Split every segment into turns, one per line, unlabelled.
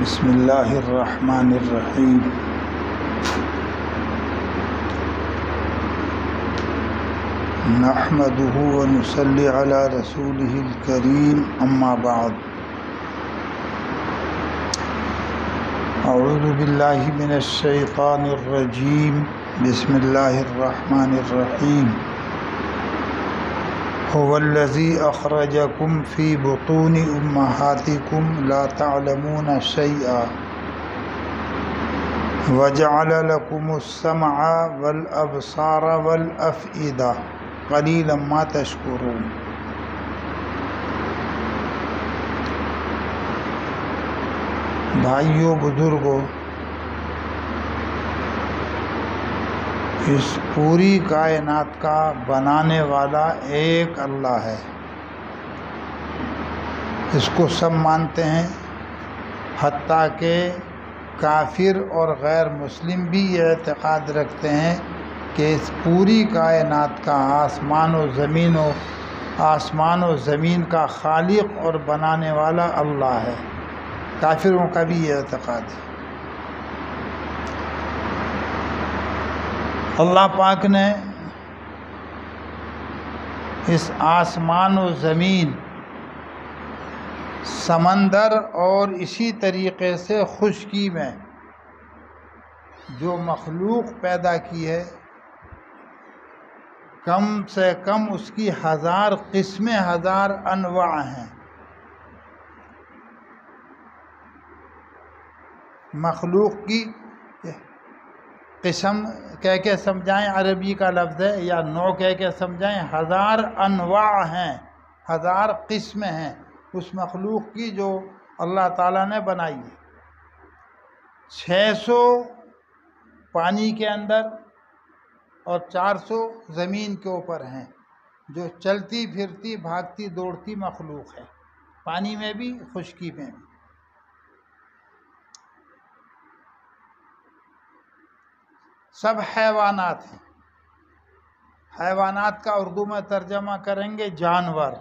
بسم اللہ الرحمن الرحیم۔ نحمدہ ونصلی علی رسولہ الکریم، اما بعد۔ اعوذ باللہ من الشیطان الرجیم، بسم اللہ الرحمن الرحیم۔ هو الذی اخرجکم فی بطون امہاتکم لا تعلمون شیئا وجعل لکم السمع والابصار والافئدہ قلیلا ما تشکرون۔ بھائیو بزرگو، اس پوری کائنات کا بنانے والا ایک اللہ ہے، اس کو سب مانتے ہیں، حتیٰ کہ کافر اور غیر مسلم بھی یہ اعتقاد رکھتے ہیں کہ اس پوری کائنات کا آسمان و زمین کا خالق اور بنانے والا اللہ ہے۔ کافروں کا بھی یہ اعتقاد ہے۔ اللہ پاک نے اس آسمان و زمین، سمندر اور اسی طریقے سے خشکی میں جو مخلوق پیدا کی ہے، کم سے کم اس کی 1000 قسمیں، 1000 انواع ہیں۔ مخلوق کی قسم کہہ کے سمجھائیں، عربی کا لفظ ہے، یا نوع کہہ کے سمجھائیں، 1000 انواع ہیں، 1000 قسمیں ہیں اس مخلوق کی جو اللہ تعالیٰ نے بنائی ہے۔ 600 پانی کے اندر اور 400 زمین کے اوپر ہیں، جو چلتی پھرتی بھاگتی دوڑتی مخلوق ہے، پانی میں بھی خشکی میں بھی۔ سب حیوانات ہیں۔ حیوانات کا اردو میں ترجمہ کریں گے جانور،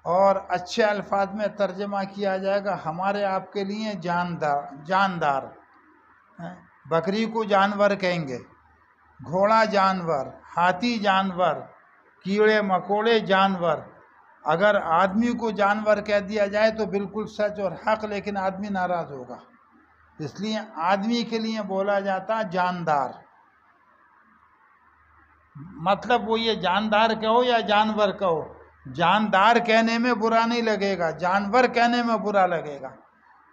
اور اچھے الفاظ میں ترجمہ کیا جائے گا ہمارے آپ کے لیے جاندار۔ بکری کو جانور کہیں گے، گھوڑا جانور، ہاتھی جانور، کیڑے مکوڑے جانور۔ اگر آدمی کو جانور کہہ دیا جائے تو بالکل سچ اور حق، لیکن آدمی ناراض ہوگا، اس لیے آدمی کے لیے بولا جاتا جاندار۔ مطلب وہ یہ جاندار کہو یا جانور کہو، جاندار کہنے میں برا نہیں لگے گا، جانور کہنے میں برا لگے گا۔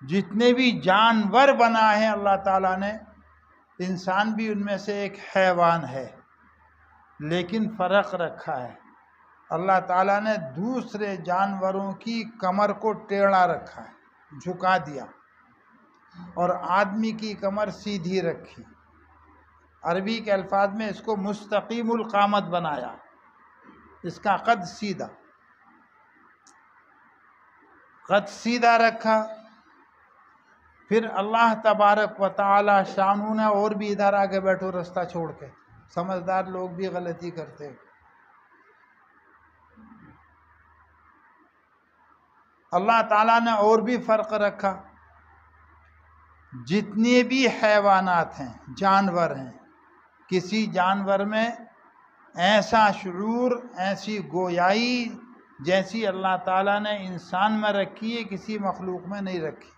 جتنے بھی جانور بنا ہے اللہ تعالیٰ نے، انسان بھی ان میں سے ایک حیوان ہے، لیکن فرق رکھا ہے۔ اللہ تعالیٰ نے دوسرے جانوروں کی کمر کو ٹیڑھا رکھا ہے، جھکا دیا، اور آدمی کی کمر سیدھی رکھی۔ عربی کے الفاظ میں اس کو مستقیم القامت بنایا، اس کا قد سیدھا رکھا۔ پھر اللہ تبارک و تعالی شانہ نے اور بھی ادھر آگے بیٹھو رستہ چھوڑ کے، سمجھدار لوگ بھی غلطی کرتے ہیں۔ اللہ تعالیٰ نے اور بھی فرق رکھا۔ جتنے بھی حیوانات ہیں، جانور ہیں، کسی جانور میں ایسا شعور، ایسی گویائی جیسی اللہ تعالیٰ نے انسان میں رکھی ہے، کسی مخلوق میں نہیں رکھی۔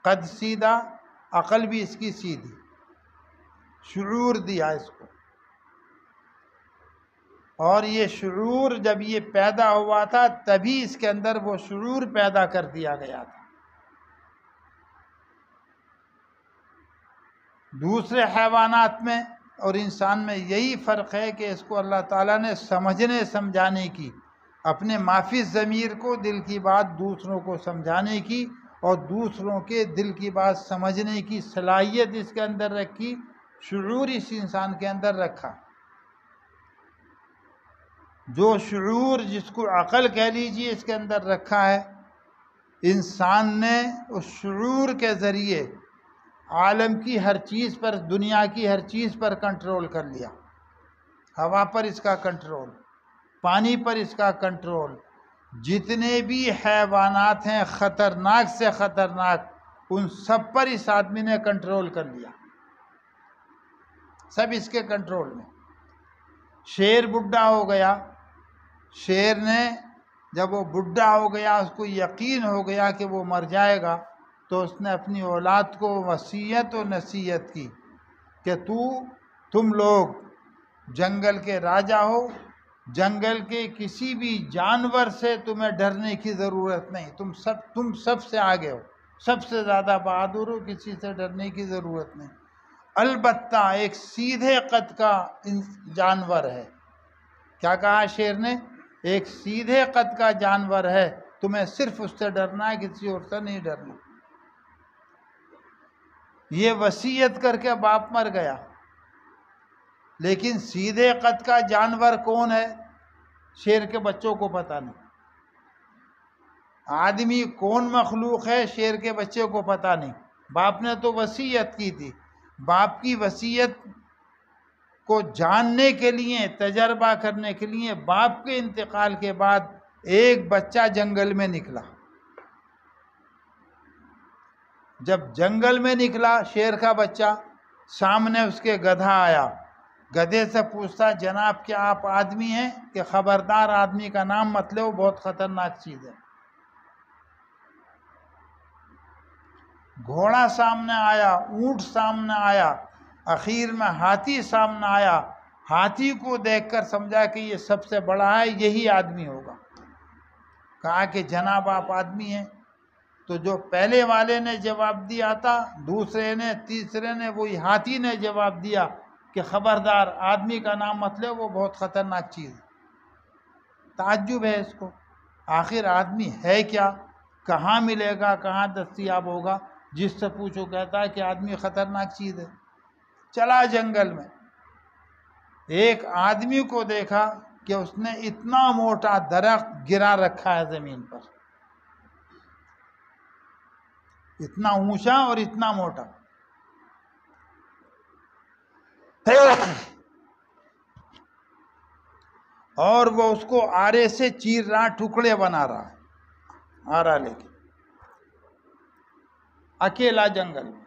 قد سیدھا، عقل بھی اس کی سیدھی، شعور دیا اس کو۔ اور یہ شعور جب یہ پیدا ہوا تھا تبھی اس کے اندر وہ شعور پیدا کر دیا گیا تھا۔ دوسرے حیوانات میں اور انسان میں یہی فرق ہے کہ اس کو اللہ تعالیٰ نے سمجھنے سمجھانے کی، اپنے مافی ضمیر کو، دل کی بات دوسروں کو سمجھانے کی اور دوسروں کے دل کی بات سمجھنے کی صلاحیت اس کے اندر رکھی، شعور اس انسان کے اندر رکھا۔ جو شعور، جس کو عقل کہہ لیجیے، اس کے اندر رکھا ہے، انسان نے اس شعور کے ذریعے عالم کی ہر چیز پر، دنیا کی ہر چیز پر کنٹرول کر لیا۔ ہوا پر اس کا کنٹرول، پانی پر اس کا کنٹرول، جتنے بھی حیوانات ہیں خطرناک سے خطرناک، ان سب پر اس آدمی نے کنٹرول کر لیا، سب اس کے کنٹرول میں۔ شیر بڈھا ہو گیا، شیر نے جب وہ بڈھا ہو گیا، اس کو یقین ہو گیا کہ وہ مر جائے گا، تو اس نے اپنی اولاد کو وصیت و نصیحت کی کہ تم لوگ جنگل کے راجا ہو، جنگل کے کسی بھی جانور سے تمہیں ڈرنے کی ضرورت نہیں، تم سب سے آگے ہو، سب سے زیادہ بہادر ہو، کسی سے ڈرنے کی ضرورت نہیں۔ البتہ ایک سیدھے قد کا جانور ہے، کیا کہا شیر نے؟ ایک سیدھے قد کا جانور ہے، تمہیں صرف اس سے ڈرنا ہے، کسی اور سے نہیں ڈرنا۔ یہ وصیت کر کے باپ مر گیا، لیکن سیدھے قد کا جانور کون ہے؟ شیر کے بچوں کو پتہ نہیں۔ آدمی کون مخلوق ہے؟ شیر کے بچے کو پتہ نہیں۔ باپ نے تو وصیت کی تھی، باپ کی وصیت کو جاننے کے لیے، تجربہ کرنے کے لیے باپ کے انتقال کے بعد ایک بچہ جنگل میں نکلا۔ جب جنگل میں نکلا شیر کا بچہ، سامنے اس کے گدھا آیا، گدھے سے پوچھتا جناب کیا آپ آدمی ہیں؟ کہ خبردار آدمی کا نام مت لو، بہت خطرناک چیز ہے۔ گھوڑا سامنے آیا، اونٹ سامنے آیا، اخیر میں ہاتھی سامنے آیا۔ ہاتھی کو دیکھ کر سمجھا کہ یہ سب سے بڑا ہے، یہی آدمی ہوگا۔ کہا کہ جناب آپ آدمی ہیں؟ تو جو پہلے والے نے جواب دیا تھا، دوسرے نے، تیسرے نے، وہی ہاتھی نے جواب دیا کہ خبردار آدمی کا نام مت لے، وہ بہت خطرناک چیز ہے۔ تعجب ہے اس کو، آخر آدمی ہے کیا؟ کہاں ملے گا؟ کہاں دستیاب ہوگا؟ جس سے پوچھو کہتا ہے کہ آدمی خطرناک چیز ہے۔ چلا جنگل میں، ایک آدمی کو دیکھا کہ اس نے اتنا موٹا درخت گرا رکھا ہے زمین پر، اتنا اونچا اور اتنا موٹا۔ اور وہ اس کو آرے سے چیر رہا، ٹکڑے بنا رہا ہے، آرا لے کے، اکیلا جنگل میں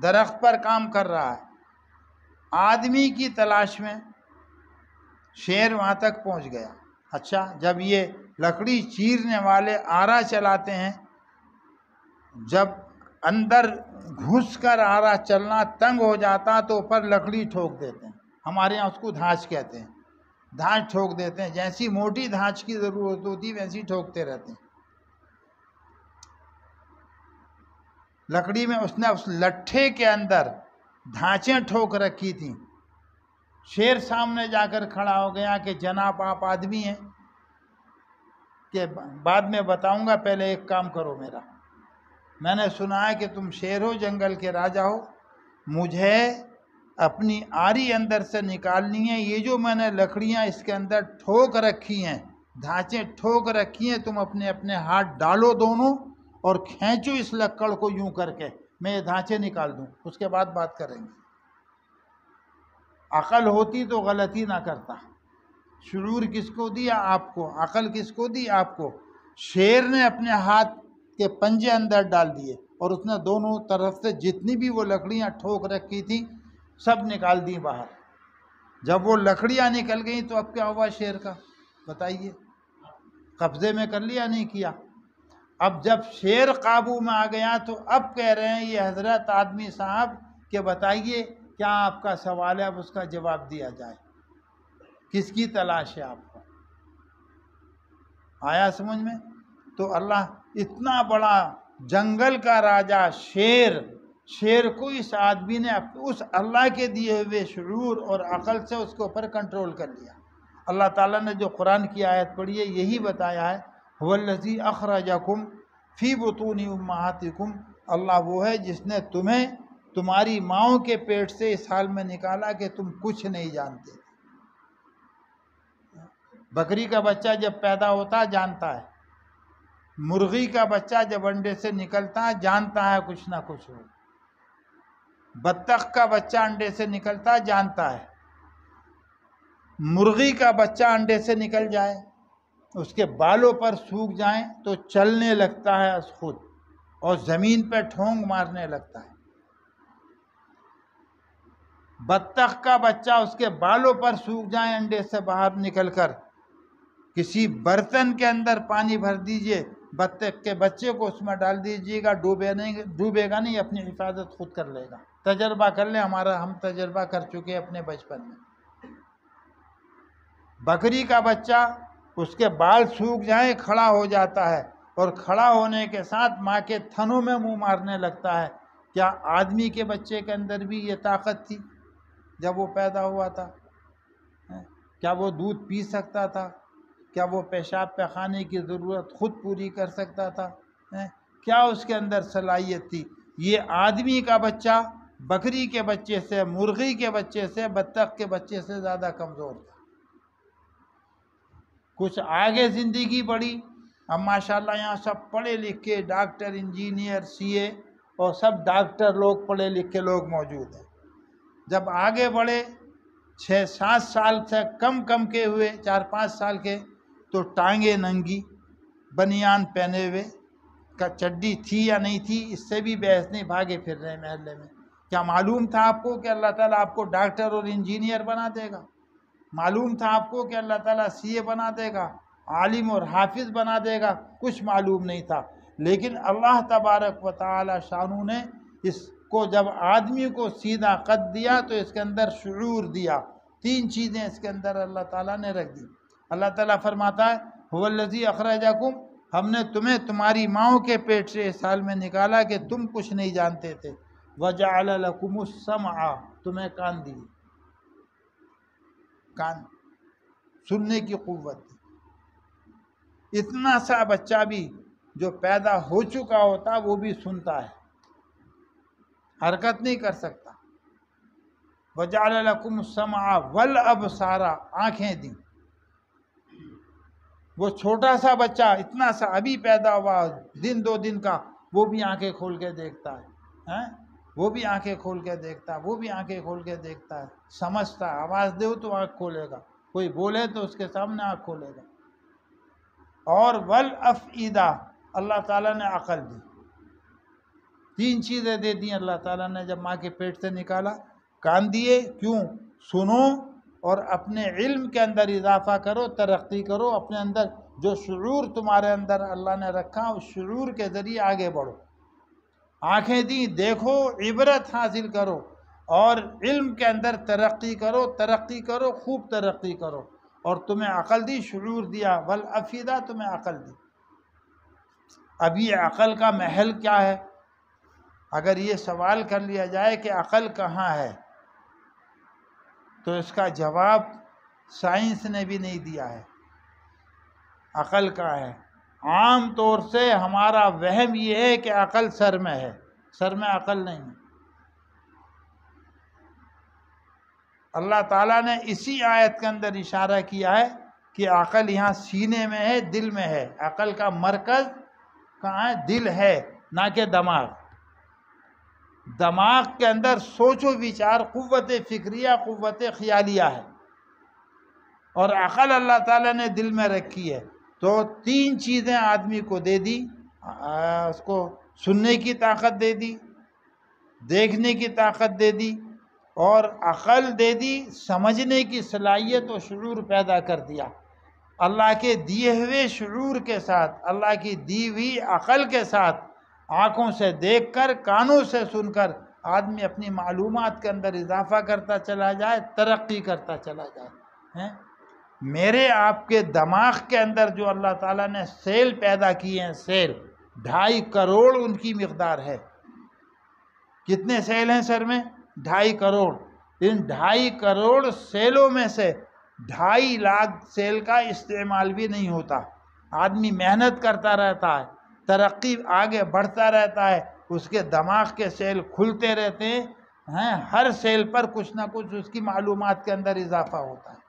درخت پر کام کر رہا ہے۔ آدمی کی تلاش میں شیر وہاں تک پہنچ گیا۔ اچھا، جب یہ لکڑی چیرنے والے آرا چلاتے ہیں، جب اندر گھس کر آرا چلنا تنگ ہو جاتا تو اوپر لکڑی ٹھوک دیتے ہیں، ہمارے یہاں اس کو دھانچ کہتے ہیں، دھانچ ٹھوک دیتے ہیں، جیسی موٹی دھانچ کی ضرورت ہوتی ویسی ٹھوکتے رہتے ہیں۔ لکڑی میں اس نے اس لٹھے کے اندر دھانچیں ٹھوک رکھی تھیں۔ شیر سامنے جا کر کھڑا ہو گیا کہ جناب آپ آدمی ہیں؟ کہ بعد میں بتاؤں گا، پہلے ایک کام کرو میرا، میں نے سنا ہے کہ تم شیر ہو، جنگل کے راجا ہو، مجھے اپنی آری اندر سے نکالنی ہے، یہ جو میں نے لکڑیاں اس کے اندر ٹھوک رکھی ہیں، دھانچیں ٹھوک رکھی ہیں، تم اپنے اپنے ہاتھ ڈالو دونوں اور کھینچو اس لکڑ کو یوں کر کے، میں یہ دھانچے نکال دوں، اس کے بعد بات کریں گے۔ عقل ہوتی تو غلطی نہ کرتا۔ شعور کس کو دیا؟ آپ کو۔ عقل کس کو دی؟ آپ کو۔ شیر نے اپنے ہاتھ کے پنجے اندر ڈال دیے اور اس نے دونوں طرف سے جتنی بھی وہ لکڑیاں ٹھوک رکھی تھیں سب نکال دی باہر۔ جب وہ لکڑیاں نکل گئیں تو اب کیا ہوا شیر کا؟ بتائیے، قبضے میں کر لیا نہیں کیا؟ اب جب شیر قابو میں آ گیا تو اب کہہ رہے ہیں یہ حضرت آدمی صاحب کہ بتائیے کیا آپ کا سوال ہے، اب اس کا جواب دیا جائے، کس کی تلاش ہے آپ کو؟ آیا سمجھ میں؟ تو اللہ اتنا بڑا جنگل کا راجا شیر کو اس آدمی نے اس اللہ کے دیے ہوئے شعور اور عقل سے اس کے اوپر کنٹرول کر لیا۔ اللہ تعالیٰ نے جو قرآن کی آیت پڑھی ہے یہی بتایا ہے، هو الذی اخرجکم فی بطون امہاتکم، اللہ وہ ہے جس نے تمہیں تمہاری ماؤں کے پیٹ سے اس حال میں نکالا کہ تم کچھ نہیں جانتے۔ بکری کا بچہ جب پیدا ہوتا جانتا ہے، مرغی کا بچہ جب انڈے سے نکلتا جانتا ہے کچھ نہ کچھ ہو، بطخ کا بچہ انڈے سے نکلتا جانتا ہے، مرغی کا بچہ انڈے سے نکل جائے، اس کے بالوں پر سوکھ جائیں تو چلنے لگتا ہے از خود، اور زمین پہ ٹھونگ مارنے لگتا ہے۔ بطخ کا بچہ اس کے بالوں پر سوکھ جائیں انڈے سے باہر نکل کر، کسی برتن کے اندر پانی بھر دیجئے، بطخ کے بچے کو اس میں ڈال دیجئے گا، ڈوبے گا نہیں، اپنی حفاظت خود کر لے گا۔ تجربہ کر لیں، ہم تجربہ کر چکے ہیں اپنے بچپن میں۔ بکری کا بچہ، اس کے بال سوکھ جائیں کھڑا ہو جاتا ہے، اور کھڑا ہونے کے ساتھ ماں کے تھنوں میں منہ مارنے لگتا ہے۔ کیا آدمی کے بچے کے اندر بھی یہ طاقت تھی جب وہ پیدا ہوا تھا؟ کیا وہ دودھ پی سکتا تھا؟ کیا وہ پیشاب پیخانے کی ضرورت خود پوری کر سکتا تھا؟ کیا اس کے اندر صلاحیت تھی؟ یہ آدمی کا بچہ بکری کے بچے سے، مرغی کے بچے سے، بطخ کے بچے سے زیادہ کمزور تھا۔ کچھ آگے زندگی بڑھی، اب ماشاءاللہ یہاں سب پڑھے لکھے ڈاکٹر، انجینئر، سی اے اور سب ڈاکٹر لوگ، پڑھے لکھے لوگ موجود ہیں۔ جب آگے بڑھے 6-7 سال سے کم کے ہوئے، 4-5 سال کے، تو ٹانگیں ننگی، بنیان پہنے ہوئے، چڈی تھی یا نہیں تھی اس سے بھی بحث نہیں، بھاگے پھر رہے محلے میں۔ کیا معلوم تھا آپ کو کہ اللہ تعالیٰ آپ کو ڈاکٹر اور انجینئر بنا دے گا؟ معلوم تھا آپ کو کہ اللہ تعالیٰ سی اے بنا دے گا، عالم اور حافظ بنا دے گا؟ کچھ معلوم نہیں تھا، لیکن اللہ تبارک و تعالی شانہ نے اس کو جب آدمی کو سیدھا قد دیا تو اس کے اندر شعور دیا۔ 3 چیزیں اس کے اندر اللہ تعالیٰ نے رکھ دی۔ اللہ تعالیٰ فرماتا ہے هو الذی اخرجکم، ہم نے تمہیں تمہاری ماؤں کے پیٹ سے اس حال میں نکالا کہ تم کچھ نہیں جانتے تھے، وجعل لکم السمع، تمہیں کان دی، کان سننے کی قوت دی۔ اتنا سا بچہ بھی جو پیدا ہو چکا ہوتا وہ بھی سنتا ہے، حرکت نہیں کر سکتا۔ وجعل لکم السمع والابصار، آنکھیں دی۔ وہ چھوٹا سا بچہ، اتنا سا ابھی پیدا ہوا 2 دن کا، وہ بھی آنکھیں کھول کے دیکھتا ہے، وہ بھی آنکھیں کھول کے دیکھتا ہے، وہ بھی آنکھیں کھول کے دیکھتا ہے، سمجھتا ہے، آواز دے تو آنکھ کھولے گا، کوئی بولے تو اس کے سامنے آنکھ کھولے گا۔ اور والافئدہ، اللہ تعالیٰ نے عقل دی۔ 3 چیزیں دے دی اللہ تعالیٰ نے جب ماں کے پیٹ سے نکالا۔ کان دیے، کیوں؟ سنو اور اپنے علم کے اندر اضافہ کرو، ترقی کرو، اپنے اندر جو شعور تمہارے اندر اللہ نے رکھا اس شعور کے ذریعے آگے بڑھو۔ آنکھیں دی، دیکھو، عبرت حاصل کرو، اور علم کے اندر ترقی کرو، خوب ترقی کرو، اور تمہیں عقل دی، شعور دیا، والافئدہ، تمہیں عقل دی۔ اب یہ عقل کا محل کیا ہے؟ اگر یہ سوال کر لیا جائے کہ عقل کہاں ہے، تو اس کا جواب سائنس نے بھی نہیں دیا ہے۔ عقل کہاں ہے؟ عام طور سے ہمارا وہم یہ ہے کہ عقل سر میں ہے، سر میں عقل نہیں ہے۔ اللہ تعالیٰ نے اسی آیت کے اندر اشارہ کیا ہے کہ عقل یہاں سینے میں ہے، دل میں ہے۔ عقل کا مرکز کہاں ہے؟ دل ہے، نہ کہ دماغ۔ دماغ کے اندر سوچ و وچار، قوت فکریہ، قوت خیالیہ ہے، اور عقل اللہ تعالیٰ نے دل میں رکھی ہے۔ تو 3 چیزیں آدمی کو دے دی، اس کو سننے کی طاقت دے دی، دیکھنے کی طاقت دے دی، اور عقل دے دی، سمجھنے کی صلاحیت و شعور پیدا کر دیا۔ اللہ کے دیے ہوئے شعور کے ساتھ، اللہ کی دی ہوئی عقل کے ساتھ، آنکھوں سے دیکھ کر، کانوں سے سن کر، آدمی اپنی معلومات کے اندر اضافہ کرتا چلا جائے، ترقی کرتا چلا جائے۔ میرے آپ کے دماغ کے اندر جو اللہ تعالیٰ نے سیل پیدا کیے ہیں، سیل 2.5 کروڑ ان کی مقدار ہے۔ کتنے سیل ہیں سر میں؟ 2.5 کروڑ۔ ان 2.5 کروڑ سیلوں میں سے 2.5 لاکھ سیل کا استعمال بھی نہیں ہوتا۔ آدمی محنت کرتا رہتا ہے، ترقی آگے بڑھتا رہتا ہے، اس کے دماغ کے سیل کھلتے رہتے ہیں، ہر سیل پر کچھ نہ کچھ اس کی معلومات کے اندر اضافہ ہوتا ہے۔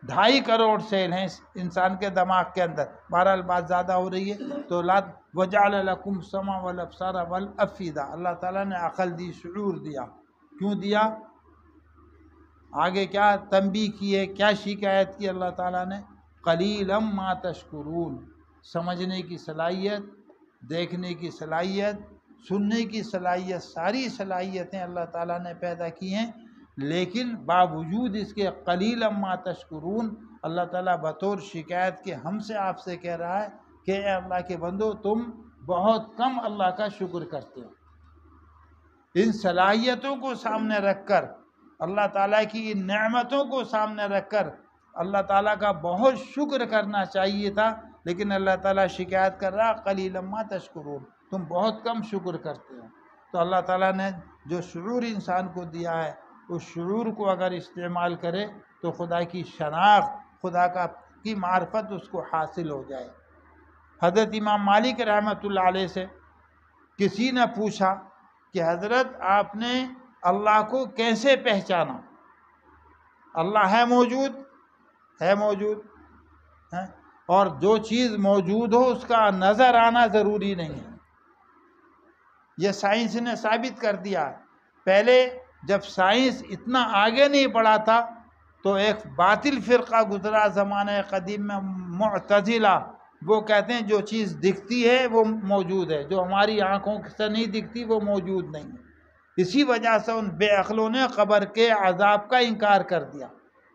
2.5 کروڑ سیل ہیں انسان کے دماغ کے اندر۔ بہرحال بات زیادہ ہو رہی ہے تو وَجَعَلَ لَكُمْ السَّمْعَ وَالْأَبْصَارَ وَالْأَفْئِدَةَ، اللہ تعالیٰ نے عقل دی، شعور دیا۔ کیوں دیا؟ آگے کیا تنبیہ کی ہے، کیا شکایت کی اللہ تعالیٰ نے؟ قَلِيلًا مَا تَشْكُرُونَ، سمجھنے کی صلاحیت دیکھنے کی صلاحیت، سننے کی صلاحیت، ساری صلاحیتیں اللہ تعالیٰ نے پیدا کی ہیں، لیکن باوجود اس کے قلیلا ما تشکرون، اللہ تعالیٰ بطور شکایت کے ہم سے آپ سے کہہ رہا ہے کہ اے اللہ کے بندو تم بہت کم اللہ کا شکر کرتے ہو۔ ان صلاحیتوں کو سامنے رکھ کر، اللہ تعالیٰ کی ان نعمتوں کو سامنے رکھ کر اللہ تعالیٰ کا بہت شکر کرنا چاہیے تھا، لیکن اللہ تعالیٰ شکایت کر رہا قلیلا ما تشکرون، تم بہت کم شکر کرتے ہو۔ تو اللہ تعالیٰ نے جو شعور انسان کو دیا ہے، اس شعور کو اگر استعمال کرے تو خدا کی شناخت، خدا کی معرفت اس کو حاصل ہو جائے۔ حضرت امام مالک رحمۃ اللہ علیہ سے کسی نے پوچھا کہ حضرت آپ نے اللہ کو کیسے پہچانا؟ اللہ ہے موجود، ہے موجود، اور جو چیز موجود ہو اس کا نظر آنا ضروری نہیں ہے۔ یہ سائنس نے ثابت کر دیا۔ پہلے جب سائنس اتنا آگے نہیں بڑھا تھا تو ایک باطل فرقہ گزرا زمانہ قدیم میں، معتزلہ، وہ کہتے ہیں جو چیز دکھتی ہے وہ موجود ہے، جو ہماری آنکھوں سے نہیں دکھتی وہ موجود نہیں ہے۔ اسی وجہ سے ان بے عقلوں نے قبر کے عذاب کا انکار کر دیا۔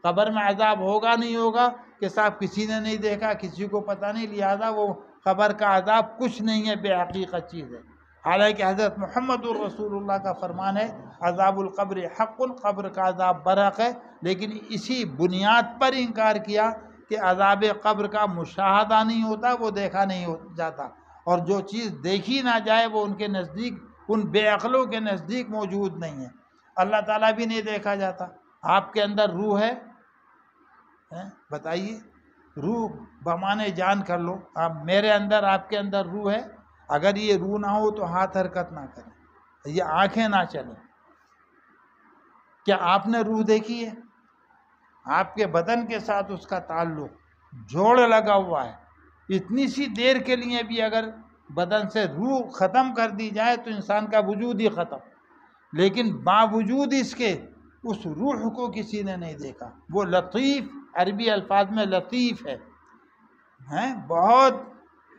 قبر میں عذاب ہوگا نہیں ہوگا کہ صاحب کسی نے نہیں دیکھا، کسی کو پتہ نہیں، لہذا وہ قبر کا عذاب کچھ نہیں ہے، بے حقیقت چیز ہے۔ حالانکہ حضرت محمد الرسول اللہ کا فرمان ہے عذاب القبر حق، قبر کا عذاب برحق ہے، لیکن اسی بنیاد پر انکار کیا کہ عذاب قبر کا مشاہدہ نہیں ہوتا، وہ دیکھا نہیں جاتا، اور جو چیز دیکھی نہ جائے وہ ان کے نزدیک، ان بے عقلوں کے نزدیک موجود نہیں ہے۔ اللہ تعالیٰ بھی نہیں دیکھا جاتا۔ آپ کے اندر روح ہے، بتائیے، روح بمانے جان کر لو، آپ میرے اندر، آپ کے اندر روح ہے، اگر یہ روح نہ ہو تو ہاتھ حرکت نہ کریں، یہ آنکھیں نہ چلیں۔ کیا آپ نے روح دیکھی ہے؟ آپ کے بدن کے ساتھ اس کا تعلق، جوڑ لگا ہوا ہے۔ اتنی سی دیر کے لیے بھی اگر بدن سے روح ختم کر دی جائے تو انسان کا وجود ہی ختم، لیکن باوجود اس کے اس روح کو کسی نے نہیں دیکھا۔ وہ لطیف، عربی الفاظ میں لطیف ہے، بہت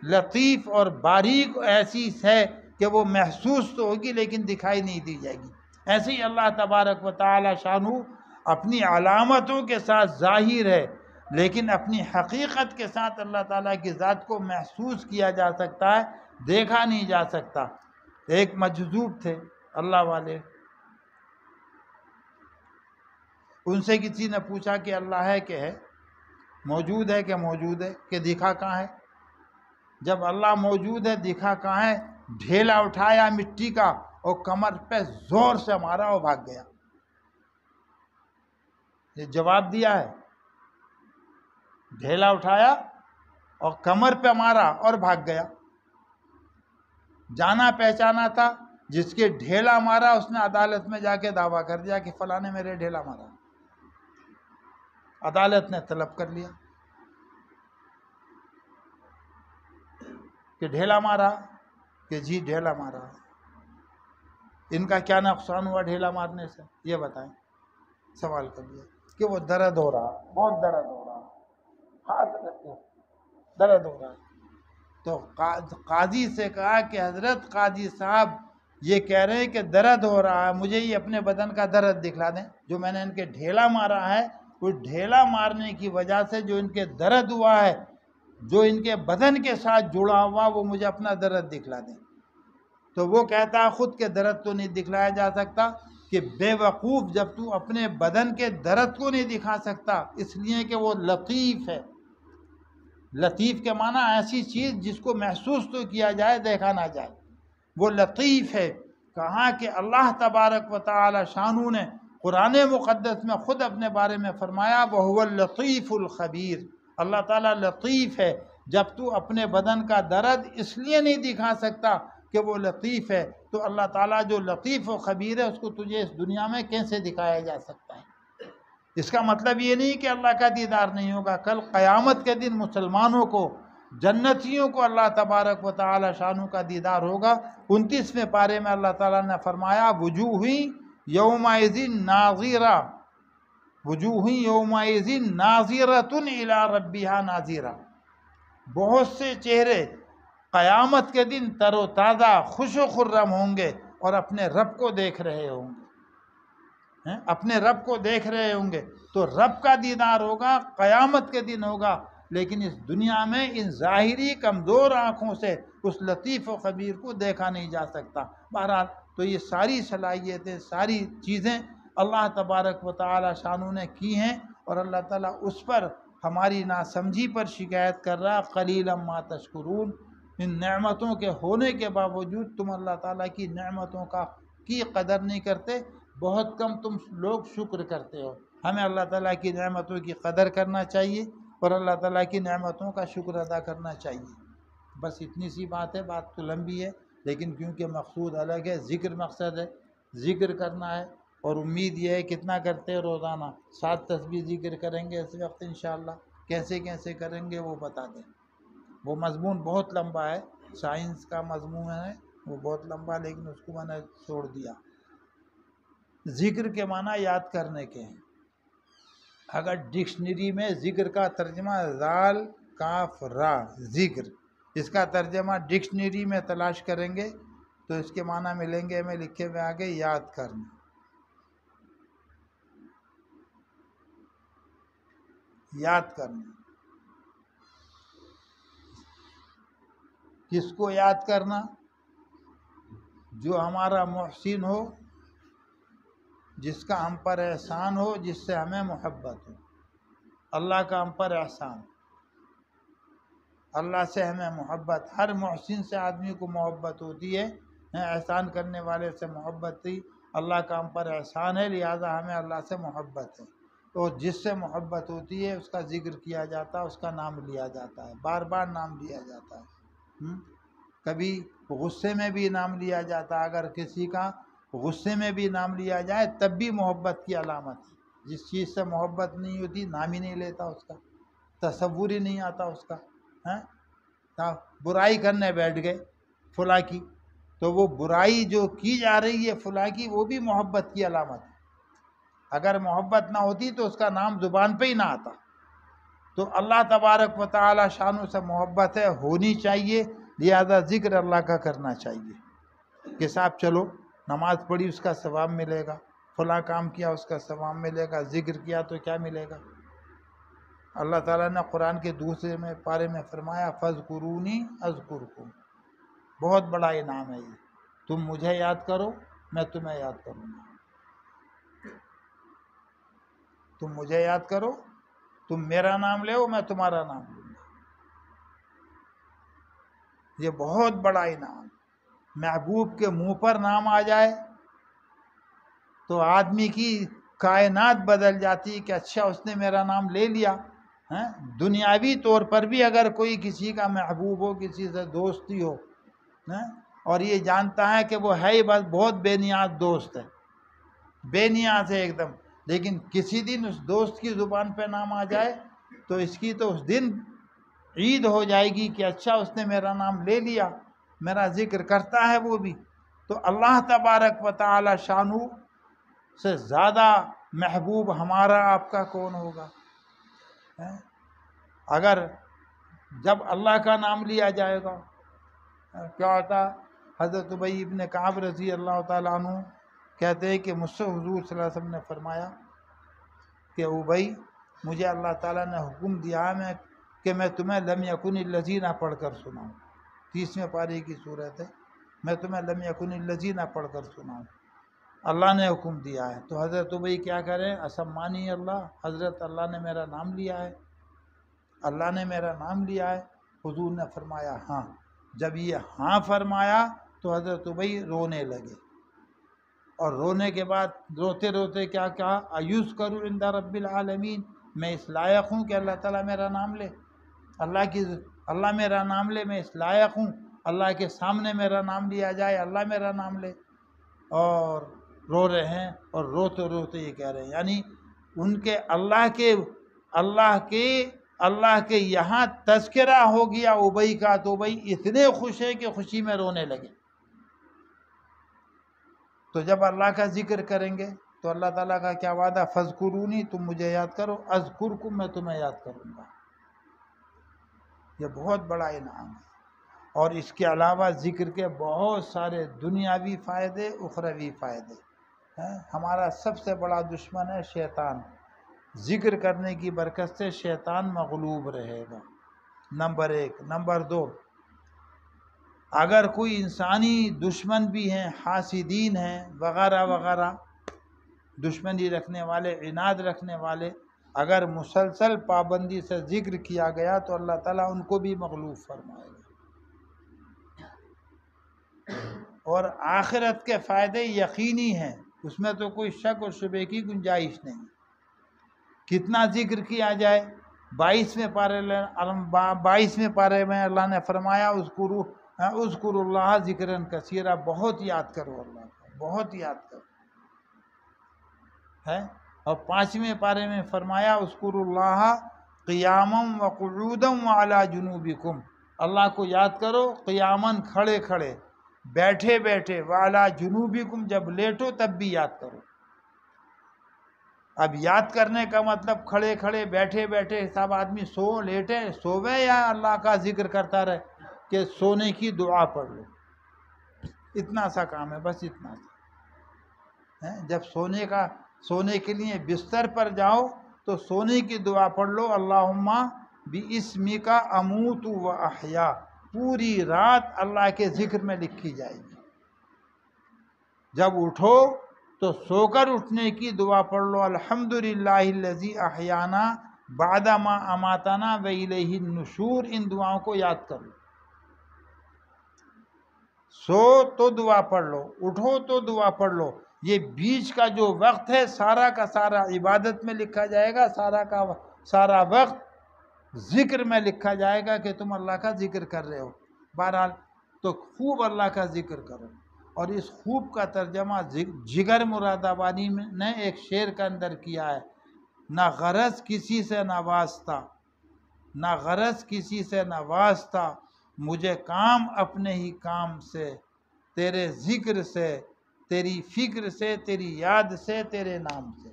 لطیف اور باریک ایسی ہے کہ وہ محسوس تو ہوگی لیکن دکھائی نہیں دی جائے گی۔ ایسے ہی اللہ تبارک و تعالی شانہ اپنی علامتوں کے ساتھ ظاہر ہے، لیکن اپنی حقیقت کے ساتھ اللہ تعالیٰ کی ذات کو محسوس کیا جا سکتا ہے، دیکھا نہیں جا سکتا۔ ایک مجذوب تھے اللہ والے، ان سے کسی نے پوچھا کہ اللہ ہے کہ ہے، موجود ہے کہ موجود ہے، کہ دکھا کہاں ہے؟ جب اللہ موجود ہے دکھا کہاں ہے؟ ڈھیلا اٹھایا مٹی کا اور کمر پہ زور سے مارا اور بھاگ گیا۔ یہ جواب دیا ہے، ڈھیلا اٹھایا اور کمر پہ مارا اور بھاگ گیا۔ جانا پہچانا تھا، جس کے ڈھیلا مارا اس نے عدالت میں جا کے دعویٰ کر دیا کہ فلاں نے میرے ڈھیلا مارا۔ عدالت نے طلب کر لیا کہ ڈھیلا مارا، کہ جی ڈھیلا مارا۔ ان کا کیا نقصان ہوا ڈھیلا مارنے سے؟ یہ بتائیں۔ سوال کر لیا کہ وہ درد ہو رہا، بہت درد ہو رہا، ہاتھ رکھو، درد ہو رہا۔ تو قاضی سے کہا کہ حضرت قاضی صاحب یہ کہہ رہے ہیں کہ درد ہو رہا ہے، مجھے یہ اپنے بدن کا درد دکھلا دیں، جو میں نے ان کے ڈھیلا مارا ہے، اس ڈھیلا مارنے کی وجہ سے جو ان کے درد ہوا ہے، جو ان کے بدن کے ساتھ جڑا ہوا، وہ مجھے اپنا درد دکھلا دیں۔ تو وہ کہتا ہے خود کے درد تو نہیں دکھلایا جا سکتا، کہ بے وقوف، جب تو اپنے بدن کے درد کو نہیں دکھا سکتا، اس لیے کہ وہ لطیف ہے۔ لطیف کے معنی ایسی چیز جس کو محسوس تو کیا جائے، دیکھا نہ جائے، وہ لطیف ہے۔ کہا کہ اللہ تبارک و تعالی شانہ نے قرآن مقدس میں خود اپنے بارے میں فرمایا وَهُوَ اللطیف الخبیر، اللہ تعالیٰ لطیف ہے۔ جب تو اپنے بدن کا درد اس لیے نہیں دکھا سکتا کہ وہ لطیف ہے، تو اللہ تعالیٰ جو لطیف و خبیر ہے اس کو تجھے اس دنیا میں کیسے دکھایا جا سکتا ہے؟ اس کا مطلب یہ نہیں کہ اللہ کا دیدار نہیں ہوگا۔ کل قیامت کے دن مسلمانوں کو، جنتیوں کو اللہ تبارک و تعالی شانہ کا دیدار ہوگا۔ 29ویں پارے میں اللہ تعالیٰ نے فرمایا وجوہ یومئذ ناظرہ، وجوہ یومئذ ناظرۃ الی ربہا ناظرہ، بہت سے چہرے قیامت کے دن تر و تازہ خوش و خرم ہوں گے اور اپنے رب کو دیکھ رہے ہوں گے، اپنے رب کو دیکھ رہے ہوں گے۔ تو رب کا دیدار ہوگا، قیامت کے دن ہوگا، لیکن اس دنیا میں ان ظاہری کمزور آنکھوں سے اس لطیف و خبیر کو دیکھا نہیں جا سکتا۔ بہرحال تو یہ ساری صلاحیتیں، ساری چیزیں اللہ تبارک و تعالی شانو نے کی ہیں، اور اللہ تعالیٰ اس پر ہماری ناسمجھی پر شکایت کر رہا، قلیلا ما تشکرون۔ ان نعمتوں کے ہونے کے باوجود تم اللہ تعالیٰ کی نعمتوں کی قدر نہیں کرتے، بہت کم تم لوگ شکر کرتے ہو۔ ہمیں اللہ تعالیٰ کی نعمتوں کی قدر کرنا چاہیے اور اللہ تعالیٰ کی نعمتوں کا شکر ادا کرنا چاہیے۔ بس اتنی سی بات ہے، بات تو لمبی ہے، لیکن کیونکہ مقصود الگ ہے، ذکر مقصد ہے، ذکر کرنا ہے، اور امید یہ ہے کتنا کرتے ہیں روزانہ 7 تسبیح ذکر کریں گے اس وقت انشاءاللہ۔ کیسے کیسے کریں گے وہ بتا دیں، وہ مضمون بہت لمبا ہے، سائنس کا مضمون ہے وہ بہت لمبا، لیکن اس کو میں نے چھوڑ دیا۔ ذکر کے معنی یاد کرنے کے ہیں۔ اگر ڈکشنری میں ذکر کا ترجمہ ذال کاف را ذکر، اس کا ترجمہ ڈکشنری میں تلاش کریں گے تو اس کے معنی ملیں گے، ہمیں لکھے ہوئے آگے یاد کرنا۔ یاد کرنا کس کو یاد کرنا؟ جو ہمارا محسن ہو، جس کا ہم پر احسان ہو، جس سے ہمیں محبت ہو۔ اللہ کا ہم پر احسان، اللہ سے ہمیں محبت، ہر محسن سے آدمی کو محبت ہوتی ہے، احسان کرنے والے سے محبت تھی۔ اللہ کا ہم پر احسان ہے، لہذا ہمیں اللہ سے محبت ہے۔ تو جس سے محبت ہوتی ہے اس کا ذکر کیا جاتا ہے، اس کا نام لیا جاتا ہے، بار بار نام لیا جاتا ہے۔ کبھی غصے میں بھی نام لیا جاتا ہے، اگر کسی کا غصے میں بھی نام لیا جائے تب بھی محبت کی علامت ہے۔ جس چیز سے محبت نہیں ہوتی نام ہی نہیں لیتا، اس کا تصور ہی نہیں آتا اس کا۔ برائی کرنے بیٹھ گئے فلاں کی، تو وہ برائی جو کی جا رہی ہے فلاں کی، وہ بھی محبت کی علامت ہے۔ اگر محبت نہ ہوتی تو اس کا نام زبان پہ ہی نہ آتا۔ تو اللہ تبارک و تعالی شانو سے محبت ہے، ہونی چاہیے، لہذا ذکر اللہ کا کرنا چاہیے کہ صاحب چلو نماز پڑھی اس کا ثواب ملے گا، فلاں کام کیا اس کا ثواب ملے گا، ذکر کیا تو کیا ملے گا؟ اللہ تعالیٰ نے قرآن کے دوسرے میں پارے میں فرمایا فَاذْكُرُونِي أَذْكُرْكُمْ، بہت بڑا انعام ہے یہ، تم مجھے یاد کرو میں تمہیں یاد کروں گا۔ تم مجھے یاد کرو، تم میرا نام لے میں تمہارا نام لوں گا۔ یہ بہت بڑا انعام۔ محبوب کے منہ پر نام آ جائے تو آدمی کی کائنات بدل جاتی کہ اچھا اس نے میرا نام لے لیا۔ دنیاوی طور پر بھی اگر کوئی کسی کا محبوب ہو، کسی سے دوستی ہو، اور یہ جانتا ہے کہ وہ ہے ہی بس بہت بے نیاز دوست ہے، بے نیاز ہے ایک دم، لیکن کسی دن اس دوست کی زبان پہ نام آ جائے تو اس کی تو اس دن عید ہو جائے گی کہ اچھا اس نے میرا نام لے لیا، میرا ذکر کرتا ہے وہ بھی۔ تو اللہ تبارک و تعالی شانو سے زیادہ محبوب ہمارا آپ کا کون ہوگا؟ اگر جب اللہ کا نام لیا جائے گا کیا ہوتا؟ حضرت ابی ابن کعب رضی اللہ تعالیٰ عنہ کہتے ہیں کہ مجھ سے حضور صلی اللہ علیہ وسلم نے فرمایا کہ ابی، مجھے اللہ تعالیٰ نے حکم دیا ہے کہ میں تمہیں لم یکن الذین پڑھ کر سناؤں، 30ویں پارے کی صورت ہے، میں تمہیں لم یکن الذین پڑھ کر سناؤں، اللہ نے حکم دیا ہے۔ تو حضرت ابی کیا کریں؟ اسمانی اللہ، حضرت اللہ نے میرا نام لیا ہے، اللہ نے میرا نام لیا ہے۔ حضور نے فرمایا ہاں۔ جب یہ ہاں فرمایا تو حضرت ابی رونے لگے، اور رونے کے بعد روتے روتے کیا کہا؟ ایوز کرو عند رب العالمین، میں اس لائق ہوں کہ اللہ تعالیٰ میرا نام لے، اللہ میرا نام لے، میں اس لائق ہوں اللہ کے سامنے میرا نام لیا جائے، اللہ میرا نام لے۔ اور رو رہے ہیں، اور روتے روتے یہ کہہ رہے ہیں، یعنی ان کے اللہ کے یہاں تذکرہ ہو گیا ابی کا، تو ابی اتنے خوش ہے کہ خوشی میں رونے لگے۔ تو جب اللہ کا ذکر کریں گے تو اللہ تعالیٰ کا کیا وعدہ؟ فَاذْكُرُونِي، تم مجھے یاد کرو، اذکرکم، میں تمہیں یاد کروں گا۔ یہ بہت بڑا انعام ہے۔ اور اس کے علاوہ ذکر کے بہت سارے دنیاوی فائدے، اخروی فائدے ہیں۔ ہمارا سب سے بڑا دشمن ہے شیطان، ذکر کرنے کی برکت سے شیطان مغلوب رہے گا، نمبر 1۔ نمبر 2، اگر کوئی انسانی دشمن بھی ہیں، حاسدین ہیں وغیرہ وغیرہ، دشمنی رکھنے والے، عناد رکھنے والے، اگر مسلسل پابندی سے ذکر کیا گیا تو اللہ تعالیٰ ان کو بھی مغلوب فرمائے گا۔ اور آخرت کے فائدے یقینی ہیں، اس میں تو کوئی شک و شبے کی گنجائش نہیں۔ کتنا ذکر کیا جائے، 22ویں پارے میں اللہ نے فرمایا اذکروا اللہ ذکرا کثیرا، بہت یاد کرو اللہ کا، بہت یاد کرو ہے۔ اور 5ویں پارے میں فرمایا اذکروا اللہ قیاما وقعودا وعلی جنوبکم، اللہ کو یاد کرو قیاماً کھڑے کھڑے، بیٹھے بیٹھے، وعلی جنوبکم جب لیٹو تب بھی یاد کرو۔ اب یاد کرنے کا مطلب کھڑے کھڑے، بیٹھے بیٹھے، سب آدمی لیٹے سووے یا اللہ کا ذکر کرتا رہے، کہ سونے کی دعا پڑھ لو، اتنا سا کام ہے، بس اتنا سا۔ جب سونے کے لیے بستر پر جاؤ تو سونے کی دعا پڑھ لو، اللہم باسمک اموت و احیا، پوری رات اللہ کے ذکر میں لکھی جائے گی۔ جب اٹھو تو سو کر اٹھنے کی دعا پڑھ لو، الحمدللہ الذی احیانا بعد ما اماتنا و الیہ النشور، ان دعاؤں کو یاد کر لو۔ سو تو دعا پڑھ لو، اٹھو تو دعا پڑھ لو، یہ بیچ کا جو وقت ہے سارا کا سارا عبادت میں لکھا جائے گا، سارا کا سارا وقت ذکر میں لکھا جائے گا کہ تم اللہ کا ذکر کر رہے ہو۔ بہرحال تو خوب اللہ کا ذکر کرو۔ اور اس خوب کا ترجمہ جگر مراد آبادی نے ایک شعر کے اندر کیا ہے، نہ غرض کسی سے نہ واسطہ، نہ غرض کسی سے نہ واسطہ، مجھے کام اپنے ہی کام سے، تیرے ذکر سے، تیری فکر سے، تیری یاد سے، تیرے نام سے۔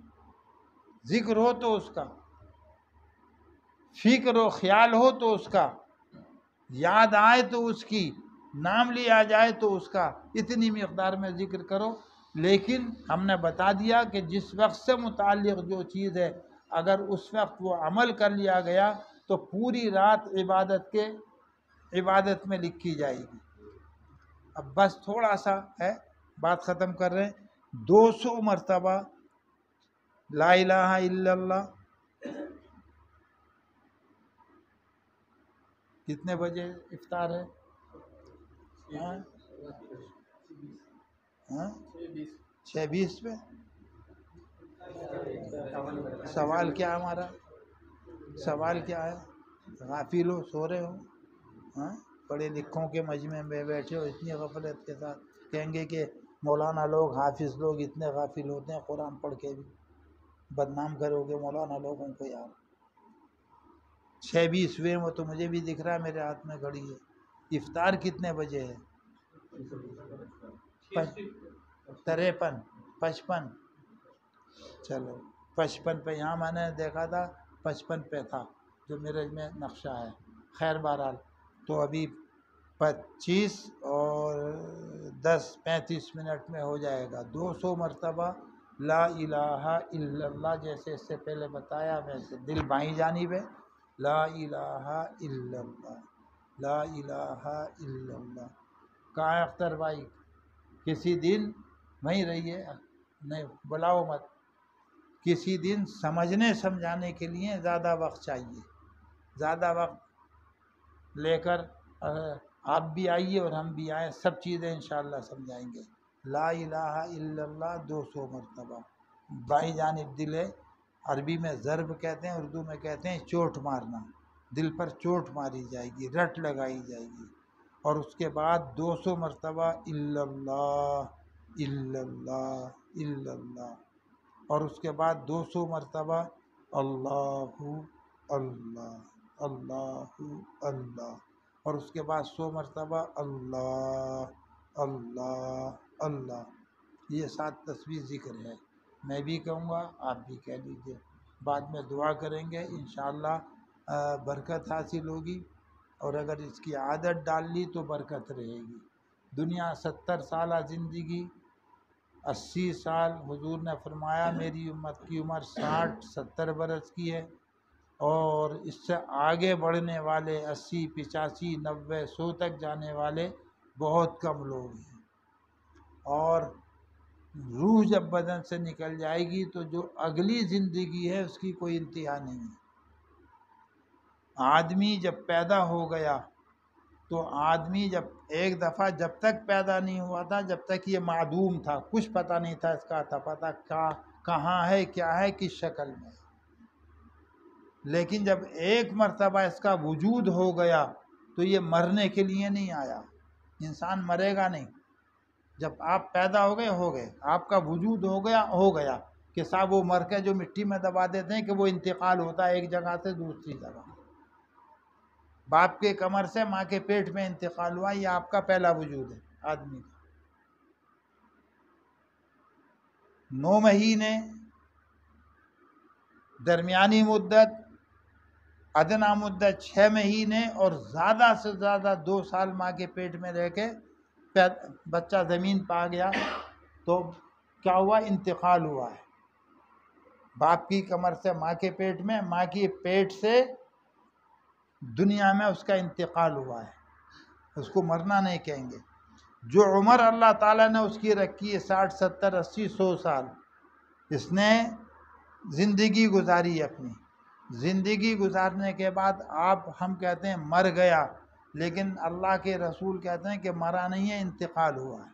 ذکر ہو تو اس کا، فکر و خیال ہو تو اس کا، یاد آئے تو اس کی، نام لیا جائے تو اس کا، اتنی مقدار میں ذکر کرو۔ لیکن ہم نے بتا دیا کہ جس وقت سے متعلق جو چیز ہے، اگر اس وقت وہ عمل کر لیا گیا تو پوری رات عبادت میں لکھی جائے گی۔ اب بس تھوڑا سا ہے، بات ختم کر رہے ہیں۔ 200 مرتبہ لا الہ الا اللہ۔ کتنے بجے افطار ہے؟ 6:20 پہ۔ سوال کیا ہے ہمارا؟ سوال کیا ہے؟ غافل ہو، سو رہے ہو، پڑھے لکھوں کے مجمع میں بیٹھے ہو اتنی غفلت کے ساتھ، کہیں گے کہ مولانا لوگ، حافظ لوگ اتنے غافل ہوتے ہیں، قرآن پڑھ کے بھی بدنام کرو گے مولانا لوگوں کو یار۔ 6:20 ہوئے، وہ تو مجھے بھی دکھ رہا ہے، میرے ہاتھ میں گھڑی ہے۔ افطار کتنے بجے ہے؟ 53 55، چلو 55 پہ، یہاں میں نے دیکھا تھا 55 پہ تھا جو میرے میں نقشہ ہے۔ خیر بہرحال تو ابھی 25 اور 10 35 منٹ میں ہو جائے گا۔ 200 مرتبہ لا الہ الا اللہ، جیسے اس سے پہلے بتایا ویسے دل بائیں جانب ہے، لا الہ الا اللہ، لا الہ الا اللہ۔ کہاں ہے اختر بھائی؟ کسی دن وہیں رہیے، نہیں بلاؤ مت، کسی دن سمجھنے سمجھانے کے لیے زیادہ وقت چاہیے، زیادہ وقت لے کر آپ بھی آئیے اور ہم بھی آئیں، سب چیزیں انشاءاللہ سمجھائیں گے۔ لا الہ الا اللہ 200 مرتبہ، بائیں جانب دل ہے، عربی میں ضرب کہتے ہیں، اردو میں کہتے ہیں چوٹ مارنا، دل پر چوٹ ماری جائے گی، رٹ لگائی جائے گی۔ اور اس کے بعد 200 مرتبہ الا اللہ الا اللہ الا اللہ، اور اس کے بعد 200 مرتبہ اللہ اللہ اللہ اللہ، اور اس کے بعد 100 مرتبہ اللہ اللہ اللہ۔ یہ 7 تسبیح ذکر ہے، میں بھی کہوں گا، آپ بھی کہہ لیجئے، بعد میں دعا کریں گے انشاءاللہ، برکت حاصل ہوگی۔ اور اگر اس کی عادت ڈال لی تو برکت رہے گی۔ دنیا 70 سالہ زندگی، 80 سال، حضور نے فرمایا میری امت کی عمر 60-70 برس کی ہے، اور اس سے آگے بڑھنے والے 80، 85، 90، 100 تک جانے والے بہت کم لوگ ہیں۔ اور روح جب بدن سے نکل جائے گی تو جو اگلی زندگی ہے اس کی کوئی انتہا نہیں ہے۔ آدمی جب پیدا ہو گیا تو آدمی جب ایک دفعہ جب تک پیدا نہیں ہوا تھا، جب تک یہ معدوم تھا، کچھ پتہ نہیں تھا اس کا، تھا پتہ کہاں ہے، کیا ہے، کس شکل میں۔ لیکن جب ایک مرتبہ اس کا وجود ہو گیا تو یہ مرنے کے لیے نہیں آیا۔ انسان مرے گا نہیں، جب آپ پیدا ہو گئے، آپ کا وجود ہو گیا کہ صاحب وہ مر کے جو مٹی میں دبا دیتے ہیں کہ وہ انتقال ہوتا ہے ایک جگہ سے دوسری جگہ۔ باپ کے کمر سے ماں کے پیٹ میں انتقال ہوا، یہ آپ کا پہلا وجود ہے آدمی کا۔ 9 مہینے، درمیانی مدت، ادنا مدت 6 مہینے، اور زیادہ سے زیادہ 2 سال ماں کے پیٹ میں رہ کے بچہ زمین پا گیا تو کیا ہوا؟ انتقال ہوا ہے۔ باپ کی کمر سے ماں کے پیٹ میں، ماں کی پیٹ سے دنیا میں اس کا انتقال ہوا ہے، اس کو مرنا نہیں کہیں گے۔ جو عمر اللہ تعالیٰ نے اس کی رکھی ہے 60، 70، 80، 100 سال، اس نے زندگی گزاری اپنی۔ زندگی گزارنے کے بعد ہم کہتے ہیں مر گیا، لیکن اللہ کے رسول کہتے ہیں کہ مرا نہیں ہے، انتقال ہوا ہے۔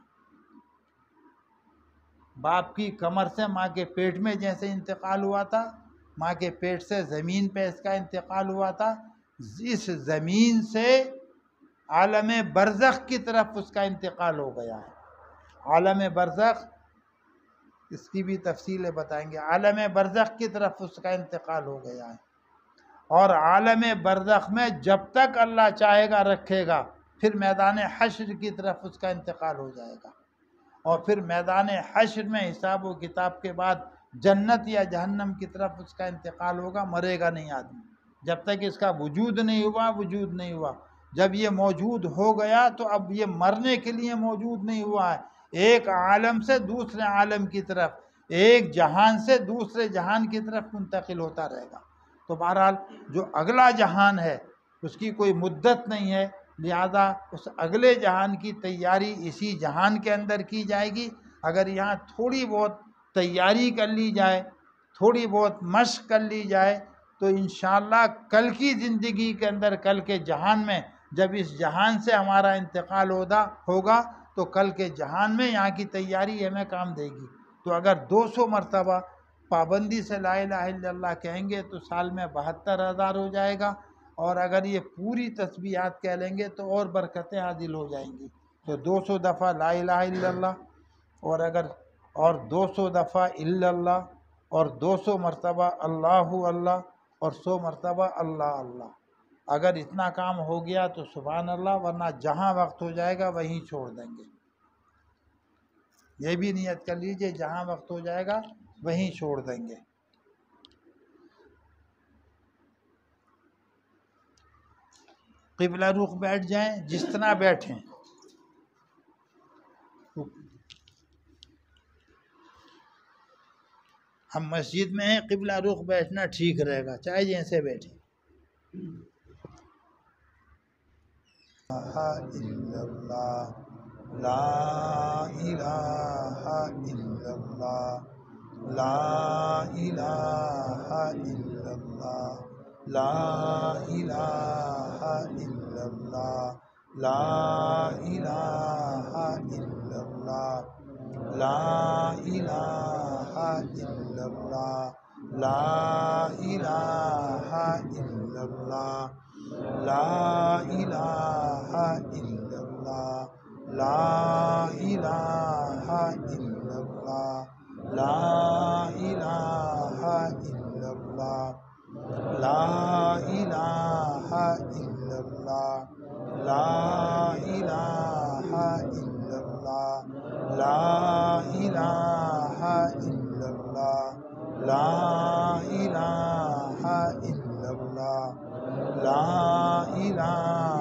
باپ کی کمر سے ماں کے پیٹ میں جیسے انتقال ہوا تھا، ماں کے پیٹ سے زمین پہ اس کا انتقال ہوا تھا، اس زمین سے عالم برزخ کی طرف اس کا انتقال ہو گیا ہے۔ عالم برزخ، اس کی بھی تفصیلیں بتائیں گے۔ عالم برزخ کی طرف اس کا انتقال ہو گیا ہے، اور عالم برزخ میں جب تک اللہ چاہے گا رکھے گا، پھر میدان حشر کی طرف اس کا انتقال ہو جائے گا، اور پھر میدان حشر میں حساب و کتاب کے بعد جنت یا جہنم کی طرف اس کا انتقال ہوگا۔ مرے گا نہیں آدمی جب تک اس کا وجود نہیں ہوا۔ جب یہ موجود ہو گیا تو اب یہ مرنے کے لیے موجود نہیں ہوا ہے، ایک عالم سے دوسرے عالم کی طرف، ایک جہان سے دوسرے جہان کی طرف منتقل ہوتا رہے گا۔ تو بہرحال جو اگلا جہان ہے اس کی کوئی مدت نہیں ہے، لہذا اس اگلے جہان کی تیاری اسی جہان کے اندر کی جائے گی۔ اگر یہاں تھوڑی بہت تیاری کر لی جائے، تھوڑی بہت مشق کر لی جائے، تو انشاءاللہ کل کی زندگی کے اندر، کل کے جہان میں، جب اس جہان سے ہمارا انتقال ہوگا تو کل کے جہان میں یہاں کی تیاری ہمیں کام دے گی۔ تو اگر 200 مرتبہ پابندی سے لا الہ الا اللہ کہیں گے تو سال میں 72,000 ہو جائے گا، اور اگر یہ پوری تسبیحات کہہ لیں گے تو اور برکتیں حاصل ہو جائیں گی۔ تو 200 دفعہ لا الہ الا اللہ، اور 200 دفعہ الا اللہ، اور 200 مرتبہ اللہ اللہ، اور 100 مرتبہ اللہ اللہ۔ اگر اتنا کام ہو گیا تو سبحان اللہ، ورنہ جہاں وقت ہو جائے گا وہیں چھوڑ دیں گے۔ یہ بھی نیت کر لیجئے، جہاں وقت ہو جائے گا وہیں چھوڑ دیں گے۔ قبلہ رخ بیٹھ جائیں، جس طرح بیٹھیں۔ ہم مسجد میں ہیں، قبلہ رخ بیٹھنا ٹھیک رہے گا، چاہے جیسے بیٹھیں۔ لا الہ الا اللہ، لا الہ الا اللہ، لا الہ الا اللہ، لا الہ الا اللہ، لا الہ الا اللہ، لا الہ الا اللہ، لا الہ الا اللہ، لا الہ الا اللہ، لا الہ الا اللہ، لا الہ الا اللہ، لا الہ الا اللہ، لا الہ الا اللہ، لا الہ الا اللہ، لا الہ الا اللہ، لا الہ